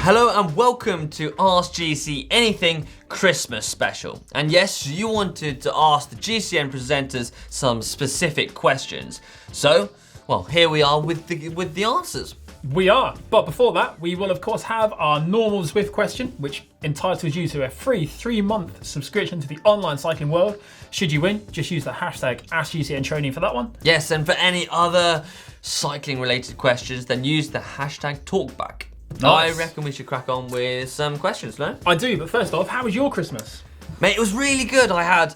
Hello and welcome to Ask GCN Anything Christmas Special. And yes, you wanted to ask the GCN presenters some specific questions. So, well, here we are with the answers. We are, but before that, we will of course have our normal Zwift question, which entitles you to a free 3-month subscription to the online cycling world. Should you win, just use the hashtag AskGCNTraining for that one. Yes, and for any other cycling related questions, then use the hashtag torqueback. Nice. I reckon we should crack on with some questions, no? I do, but first off, how was your Christmas? Mate, it was really good. I had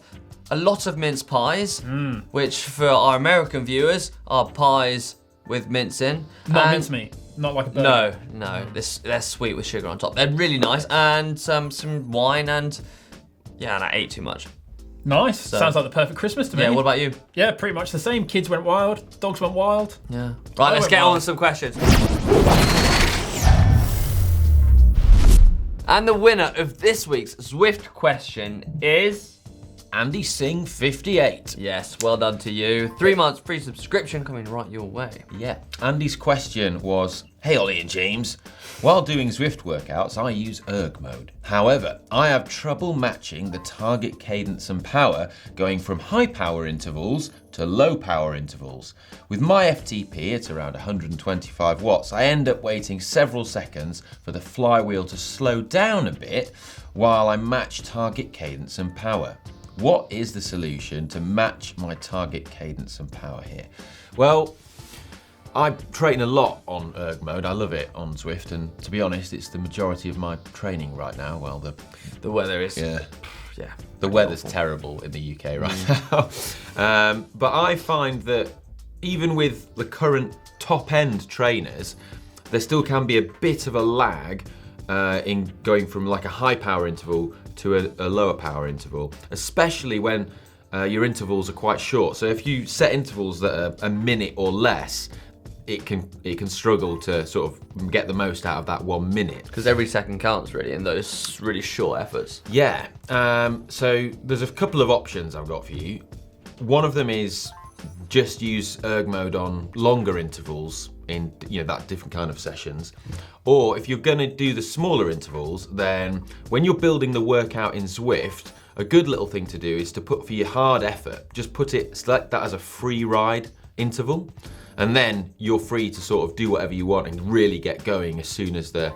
a lot of mince pies, which for our American viewers are pies with mince in. Not mincemeat, not like a burger. No, they're sweet with sugar on top. They're really nice, and some wine, and yeah, and I ate too much. Nice, sounds like the perfect Christmas to me. Yeah, what about you? Yeah, pretty much the same. Kids went wild, dogs went wild. Yeah. Right, let's get on with some questions. And the winner of this week's Zwift question is... Andy Singh 58. Yes, well done to you. 3 months free subscription coming right your way. Yeah, Andy's question was, hey Ollie and James, while doing Zwift workouts I use erg mode. However, I have trouble matching the target cadence and power going from high power intervals to low power intervals. With my FTP at around 125 watts, I end up waiting several seconds for the flywheel to slow down a bit while I match target cadence and power. What is the solution to match my target cadence and power here? Well, I train a lot on erg mode. I love it on Zwift, and to be honest, it's the majority of my training right now. Well, the weather is... Yeah. Yeah. The weather's terrible in the UK right now. But I find that even with the current top-end trainers, there still can be a bit of a lag in going from like a high power interval to a lower power interval, especially when your intervals are quite short. So if you set intervals that are a minute or less, it can struggle to sort of get the most out of that 1 minute. Because every second counts really in those really short efforts. Yeah, so there's a couple of options I've got for you. One of them is just use erg mode on longer intervals in that different kind of sessions. Or if you're gonna do the smaller intervals, then when you're building the workout in Zwift, a good little thing to do is to put for your hard effort, just select that as a free ride interval, and then you're free to sort of do whatever you want and really get going as soon as the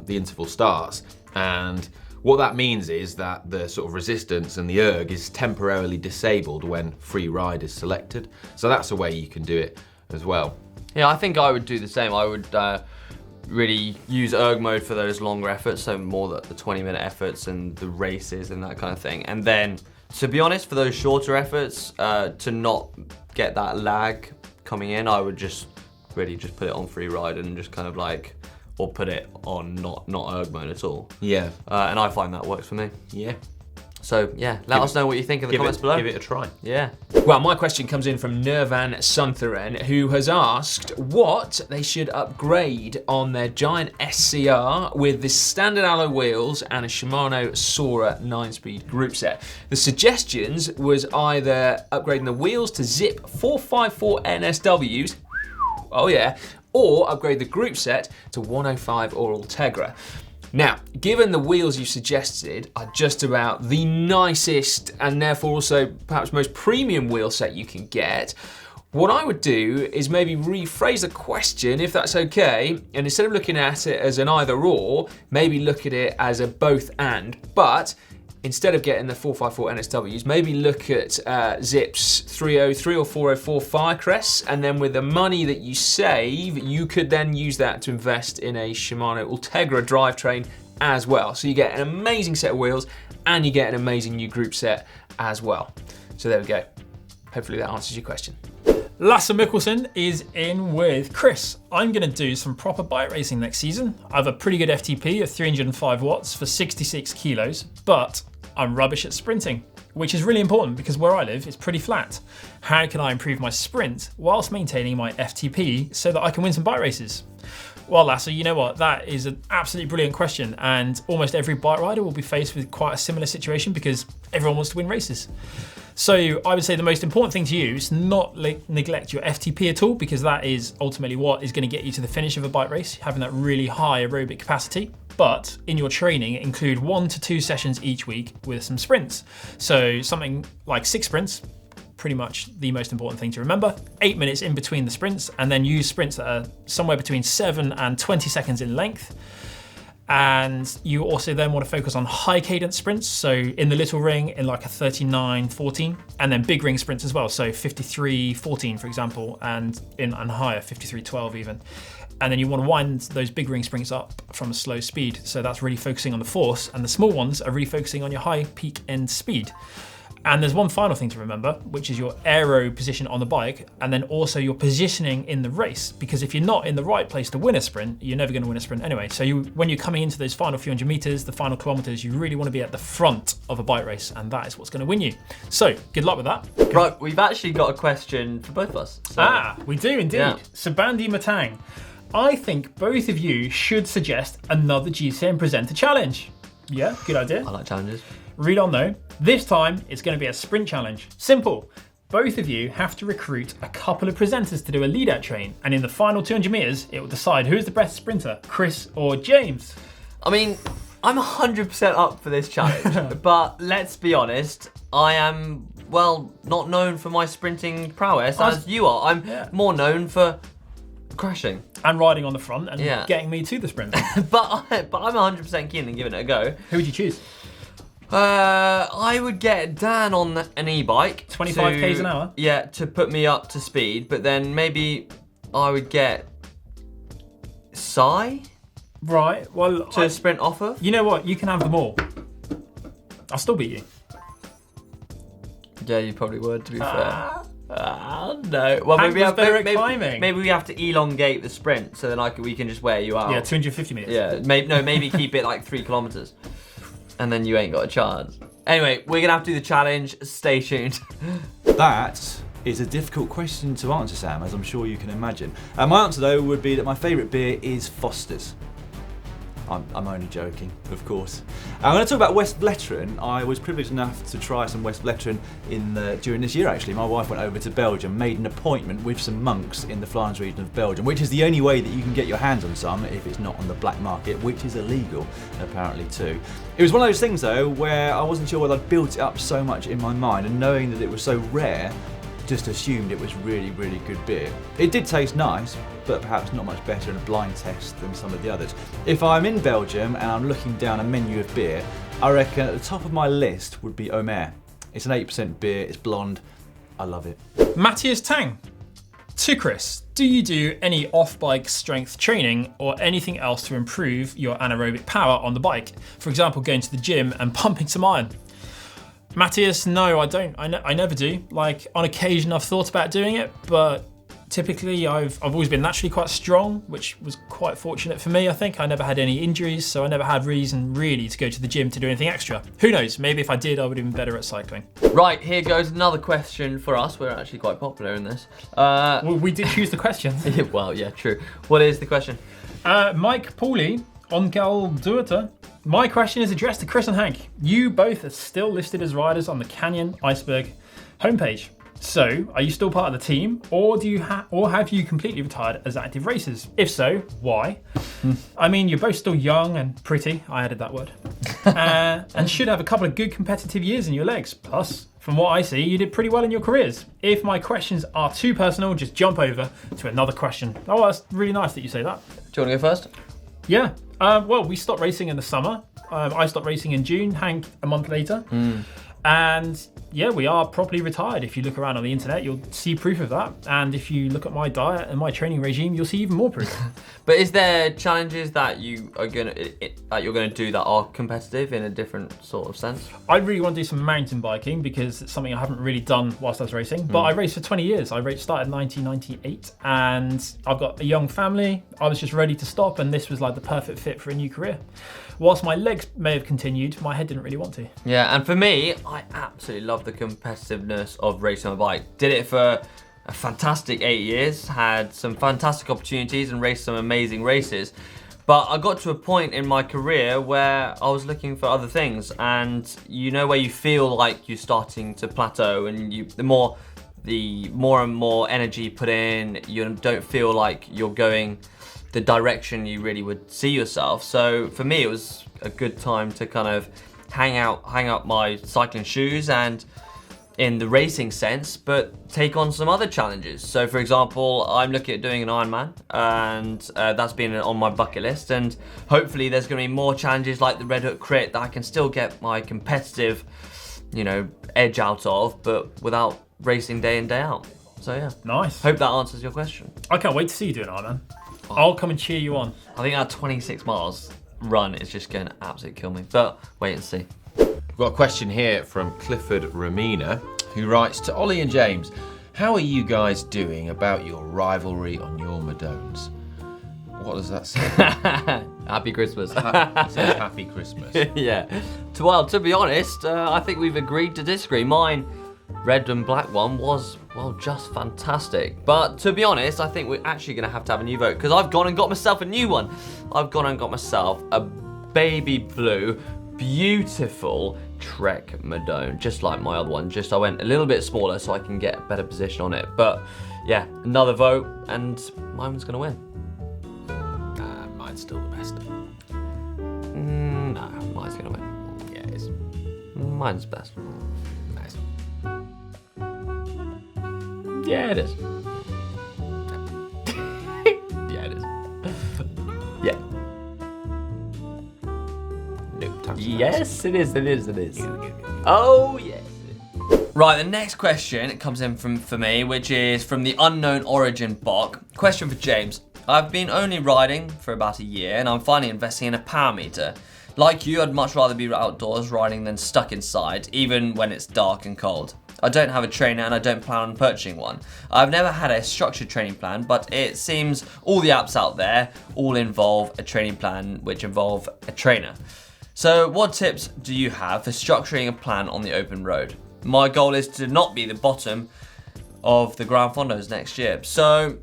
interval starts. And what that means is that the sort of resistance and the erg is temporarily disabled when free ride is selected. So that's a way you can do it as well. Yeah, I think I would do the same. I would really use erg mode for those longer efforts, so more the 20-minute efforts and the races and that kind of thing. And then, to be honest, for those shorter efforts, to not get that lag coming in, I would just put it on free ride and just kind of like, or put it on not erg mode at all. Yeah. And I find that works for me. Yeah. So yeah, let us know what you think in the comments below. Give it a try. Yeah. Well, my question comes in from Nirvan Suntharen, who has asked what they should upgrade on their giant SCR with the standard alloy wheels and a Shimano Sora 9-speed group set. The suggestions was either upgrading the wheels to Zip 454 NSWs, oh yeah, or upgrade the group set to 105 or Ultegra. Now, given the wheels you suggested are just about the nicest and therefore also perhaps most premium wheel set you can get, what I would do is maybe rephrase the question, if that's okay, and instead of looking at it as an either or, maybe look at it as a both and, but instead of getting the 454 NSWs, maybe look at Zip's 303 or 404 Firecrests, and then with the money that you save, you could then use that to invest in a Shimano Ultegra drivetrain as well. So you get an amazing set of wheels, and you get an amazing new group set as well. So there we go. Hopefully that answers your question. Lasse Mikkelsen is in with Chris. I'm going to do some proper bike racing next season. I have a pretty good FTP of 305 watts for 66 kilos, but I'm rubbish at sprinting, which is really important because where I live is pretty flat. How can I improve my sprint whilst maintaining my FTP so that I can win some bike races? Well, Lasse, you know what? That is an absolutely brilliant question, and almost every bike rider will be faced with quite a similar situation because everyone wants to win races. So I would say the most important thing to you is not neglect your FTP at all, because that is ultimately what is going to get you to the finish of a bike race, having that really high aerobic capacity. But in your training, include 1 to 2 sessions each week with some sprints. So something like 6 sprints, pretty much the most important thing to remember. 8 minutes in between the sprints, and then use sprints that are somewhere between 7 and 20 seconds in length. And you also then want to focus on high cadence sprints. So in the little ring, in like a 39:14, and then big ring sprints as well. So 53:14, for example, and higher, 53:12 even. And then you want to wind those big ring sprints up from a slow speed. So that's really focusing on the force, and the small ones are really focusing on your high peak end speed. And there's one final thing to remember, which is your aero position on the bike, and then also your positioning in the race. Because if you're not in the right place to win a sprint, you're never going to win a sprint anyway. So when you're coming into those final few hundred meters, the final kilometers, you really want to be at the front of a bike race, and that is what's going to win you. So good luck with that. Right, we've actually got a question for both of us. So. We do indeed. Yeah. Sabandi Matang, I think both of you should suggest another GCN presenter challenge. Yeah, good idea. I like challenges. Read on though. This time it's going to be a sprint challenge. Simple. Both of you have to recruit a couple of presenters to do a lead-out train, and in the final 200 meters, it will decide who is the best sprinter, Chris or James. I mean, I'm 100% up for this challenge, but let's be honest, I am, well, not known for my sprinting prowess as you are. I'm more known for crashing. And riding on the front and getting me to the sprint. but I'm 100% keen on giving it a go. Who would you choose? I would get Dan on an e-bike. 25 k's an hour? Yeah, to put me up to speed, but then maybe I would get Sai Right, well... to sprint off of. You know what, you can have them all. I'll still beat you. Yeah, you probably would, to be fair. No. Well, Hank was better at climbing. Maybe we have to elongate the sprint so then we can just wear you out. Yeah, 250 meters. Yeah, maybe keep it like 3 kilometers. And then you ain't got a chance. Anyway, we're gonna have to do the challenge. Stay tuned. That is a difficult question to answer, Sam, as I'm sure you can imagine. My answer, though, would be that my favourite beer is Foster's. I'm only joking, of course. I'm going to talk about West Vleteren. I was privileged enough to try some West Vleteren during this year, actually. My wife went over to Belgium, made an appointment with some monks in the Flanders region of Belgium, which is the only way that you can get your hands on some if it's not on the black market, which is illegal, apparently, too. It was one of those things, though, where I wasn't sure whether I'd built it up so much in my mind, and knowing that it was so rare, just assumed it was really, really good beer. It did taste nice, but perhaps not much better in a blind test than some of the others. If I'm in Belgium and I'm looking down a menu of beer, I reckon at the top of my list would be Omer. It's an 8% beer, it's blonde, I love it. Matthias Tang. To Chris, do you do any off-bike strength training or anything else to improve your anaerobic power on the bike? For example, going to the gym and pumping some iron. Matthias, no, I don't. I never do. Like, on occasion I've thought about doing it, but typically I've always been naturally quite strong, which was quite fortunate for me, I think. I never had any injuries, so I never had reason really to go to the gym to do anything extra. Who knows, maybe if I did, I would have been better at cycling. Right, here goes another question for us. We're actually quite popular in this. Well, we did choose the questions. Well, yeah, true. What is the question? Mike Pauly, Onkel Duerter. My question is addressed to Chris and Hank. You both are still listed as riders on the Canyon Iceberg homepage. So, are you still part of the team, or have you completely retired as active racers? If so, why? I mean, you're both still young and pretty. I added that word. And should have a couple of good competitive years in your legs. Plus, from what I see, you did pretty well in your careers. If my questions are too personal, just jump over to another question. Oh, that's really nice that you say that. Do you want to go first? Yeah. Well, we stopped racing in the summer. I stopped racing in June, Hank a month later. And yeah, we are properly retired. If you look around on the internet, you'll see proof of that. And if you look at my diet and my training regime, you'll see even more proof. But is there challenges that you're gonna do that are competitive in a different sort of sense? I really want to do some mountain biking because it's something I haven't really done whilst I was racing. But I raced for 20 years. I started in 1998 and I've got a young family. I was just ready to stop and this was like the perfect fit for a new career. Whilst my legs may have continued, my head didn't really want to. Yeah, and for me, I absolutely love the competitiveness of racing on a bike. Did it for a fantastic 8 years, had some fantastic opportunities and raced some amazing races. But I got to a point in my career where I was looking for other things, and you know where you feel like you're starting to plateau, and the more and more energy you put in, you don't feel like you're going the direction you really would see yourself. So for me, it was a good time to kind of hang out my cycling shoes and in the racing sense, but take on some other challenges. So for example, I'm looking at doing an Ironman, and that's been on my bucket list, and hopefully there's going to be more challenges like the Red Hook Crit that I can still get my competitive, edge out of, but without racing day in, day out. So yeah. Nice. Hope that answers your question. I can't wait to see you do an Ironman. I'll come and cheer you on. I think that 26 miles run is just going to absolutely kill me, but wait and see. We've got a question here from Clifford Ramina, who writes, to Ollie and James, how are you guys doing about your rivalry on your Madones? What does that say? Happy Christmas. It says Happy Christmas. Yeah. Well, to be honest, I think we've agreed to disagree. Mine, red and black one, was, well, just fantastic. But to be honest, I think we're actually going to have a new vote, because I've gone and got myself a new one. I've gone and got myself a baby blue, beautiful Trek Madone, just like my other one. Just I went a little bit smaller so I can get a better position on it. But yeah, another vote, and mine was going to win. Mine's still the best. No, mine's going to win. Yeah, it is. Mine's best. Nice. Yeah, it is. Yeah, it is. Yeah. Yes, it is. Oh, yes. Right, the next question comes in for me, which is from the Unknown Origin bot. Question for James. I've been only riding for about a year, and I'm finally investing in a power meter. Like you, I'd much rather be outdoors riding than stuck inside, even when it's dark and cold. I don't have a trainer and I don't plan on purchasing one. I've never had a structured training plan, but it seems all the apps out there all involve a training plan which involve a trainer. So what tips do you have for structuring a plan on the open road? My goal is to not be the bottom of the Grand Fondos next year. So,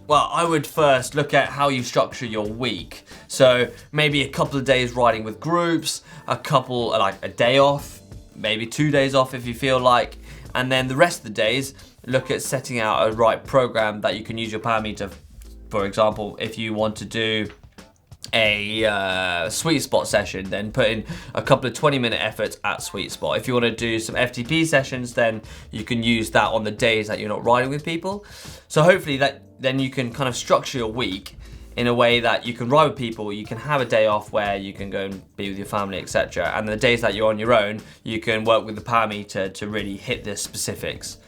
well, I would first look at how you structure your week. So maybe a couple of days riding with groups, like a day off, maybe 2 days off if you feel like, and then the rest of the days, look at setting out a right program that you can use your power meter. For example, if you want to do a sweet spot session, then put in a couple of 20-minute efforts at sweet spot. If you want to do some FTP sessions, then you can use that on the days that you're not riding with people. So hopefully then you can kind of structure your week in a way that you can ride with people, you can have a day off where you can go and be with your family, etc. And the days that you're on your own, you can work with the power meter to really hit the specifics.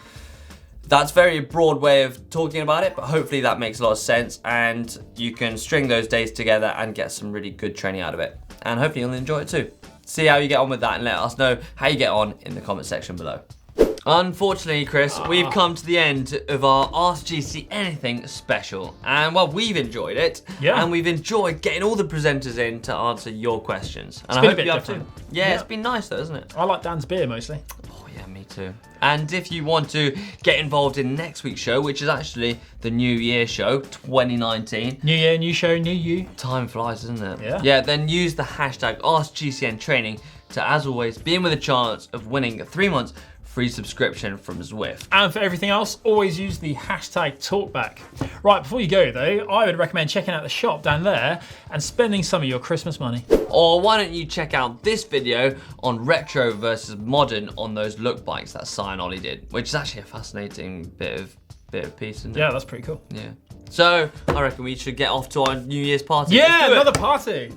That's a very broad way of talking about it, but hopefully that makes a lot of sense, and you can string those days together and get some really good training out of it. And hopefully you'll enjoy it too. See how you get on with that and let us know how you get on in the comment section below. Unfortunately, Chris, we've come to the end of our Ask GC Anything special. And well, we've enjoyed it. Yeah. And we've enjoyed getting all the presenters in to answer your questions. And It's I been hope a bit you have too. different. Yeah, Yeah. it's been nice though, isn't it? I like Dan's beer mostly. Oh yeah, me too. And if you want to get involved in next week's show, which is actually the New Year show, 2019. New year, new show, new you. Time flies, isn't it? Yeah. Yeah, then use the hashtag AskGCNTraining to, as always, be in with a chance of winning a 3 months free subscription from Zwift. And for everything else, always use the hashtag talkback. Right, before you go though, I would recommend checking out the shop down there and spending some of your Christmas money. Or why don't you check out this video on retro versus modern on those look bikes that Si and Ollie did, which is actually a fascinating bit of piece, isn't it? Yeah, that's pretty cool. Yeah. So I reckon we should get off to our New Year's party. Yeah, Let's do it. another party.